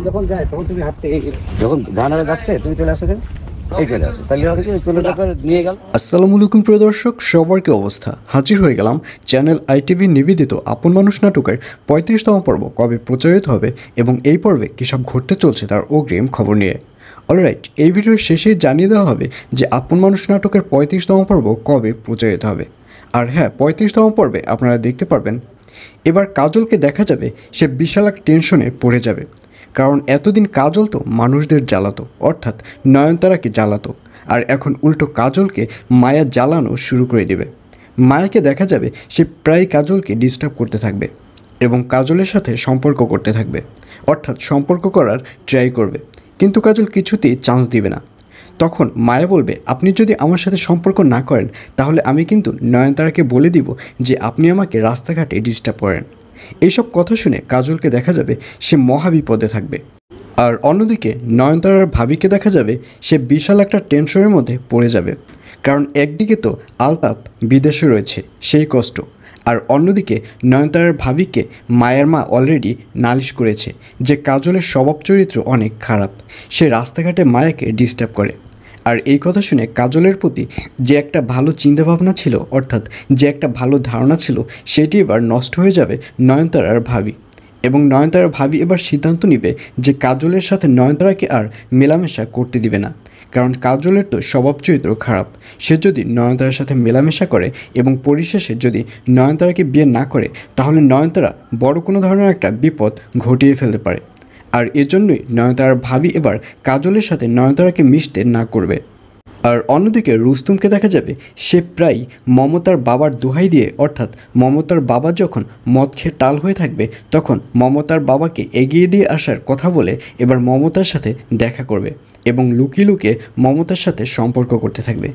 যখন যায় তখন তুমি হাঁটতে যখন গানারে যাচ্ছে তুমি চলে আসো কেন এই চলে আসো তাহলে হবে কি চলে যাবার নিয়ে গেল। আসসালামু আলাইকুম প্রিয় দর্শক, সবার কি অবস্থা? হাজির হয়ে গেলাম চ্যানেল আইটিভি নিবেদিত আপন মানুষ নাটকের 35তম পর্ব কবে প্রচারিত হবে এবং এই পর্বে কী সব ঘটতে চলছে তার অগ্রিম খবর নিয়ে। অলরাইট, এই ভিডিওর শেষেই জানিয়ে দেওয়া হবে যে আপন মানুষ নাটকের 35তম পর্ব কবে প্রচারিত হবে। আর হ্যাঁ, 35তম পর্বে আপনারা দেখতে পারবেন এবার কাজলকে দেখা যাবে সে বিশাল এক টেনশনে পড়ে যাবে, কারণ এতদিন কাজল তো মানুষদের জ্বালাতো, অর্থাৎ নয়নতারাকে জ্বালাতো, আর এখন উল্টো কাজলকে মায়া জ্বালানো শুরু করে দেবে। মায়াকে দেখা যাবে সে প্রায় কাজলকে ডিস্টার্ব করতে থাকবে এবং কাজলের সাথে সম্পর্ক করতে থাকবে, অর্থাৎ সম্পর্ক করার ট্রাই করবে, কিন্তু কাজল কিছুতেই চান্স দিবে না। তখন মায়া বলবে, আপনি যদি আমার সাথে সম্পর্ক না করেন তাহলে আমি কিন্তু নয়নতারাকে বলে দিব যে আপনি আমাকে রাস্তাঘাটে ডিস্টার্ব করেন। এইসব কথা শুনে কাজলকে দেখা যাবে সে মহাবিপদে থাকবে। আর অন্যদিকে নয়নতারার ভাবিকে দেখা যাবে সে বিশাল একটা টেনশনের মধ্যে পড়ে যাবে, কারণ একদিকে তো আলতাপ বিদেশে রয়েছে সেই কষ্ট, আর অন্যদিকে নয়নতারার ভাবিকে মায়ের মা অলরেডি নালিশ করেছে যে কাজলের স্বভাব চরিত্র অনেক খারাপ, সে রাস্তাঘাটে মায়াকে ডিস্টার্ব করে। আর এই কথা শুনে কাজলের প্রতি যে একটা ভালো চিন্তাভাবনা ছিল, অর্থাৎ যে একটা ভালো ধারণা ছিল, সেটি এবার নষ্ট হয়ে যাবে নয়নতারার ভাবি। এবং নয়নতারার ভাবি এবার সিদ্ধান্ত নেবে যে কাজলের সাথে নয়নতারাকে আর মেলামেশা করতে দিবে না, কারণ কাজলের তো স্বভাব চরিত্র খারাপ। সে যদি নয়নতারার সাথে মেলামেশা করে এবং পরিশেষে যদি নয়নতারাকে বিয়ে না করে তাহলে নয়নতারা বড় কোনো ধরনের একটা বিপদ ঘটিয়ে ফেলতে পারে। আর এজন্যই নয়নতারার ভাবি এবার কাজলের সাথে নয়নতারাকে মিশতে না করবে। আর অন্যদিকে রুস্তমকে দেখা যাবে সে প্রায় মমতার বাবার দোহাই দিয়ে, অর্থাৎ মমতার বাবা যখন মদ খেয়ে টাল হয়ে থাকবে তখন মমতার বাবাকে এগিয়ে দিয়ে আসার কথা বলে এবার মমতার সাথে দেখা করবে এবং লুকিয়ে লুকিয়ে মমতার সাথে সম্পর্ক করতে থাকবে।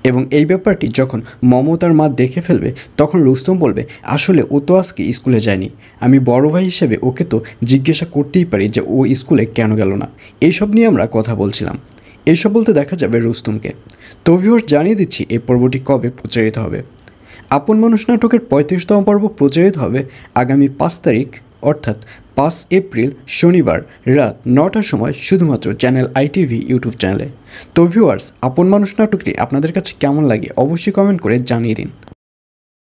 এবং এই ব্যাপারটি যখন মমতার মা দেখে ফেলবে তখন রুস্তম বলবে, আসলে ও তো আজকে স্কুলে যায়নি, আমি বড় ভাই হিসেবে ওকে তো জিজ্ঞাসা করতেই পারি যে ও স্কুলে কেন গেল না। এইসব নিয়ে আমরা কথা বলছিলাম। এইসব বলতে দেখা যাবে রুস্তমকে। তো ভিউয়ার্স, জানিয়ে দিচ্ছি এই পর্বটি কবে প্রচারিত হবে। আপন মানুষ নাটকের 35তম পর্ব প্রচারিত হবে আগামী 5 তারিখ, অর্থাৎ 5 এপ্রিল শনিবার রাত 9টার সময় শুধুমাত্র চ্যানেল আইটিভি ইউটিউব চ্যানেলে। তো ভিউয়ার্স, আপন মানুষ নাটকটি আপনাদের কাছে কেমন লাগে অবশ্যই কমেন্ট করে জানিয়ে দিন।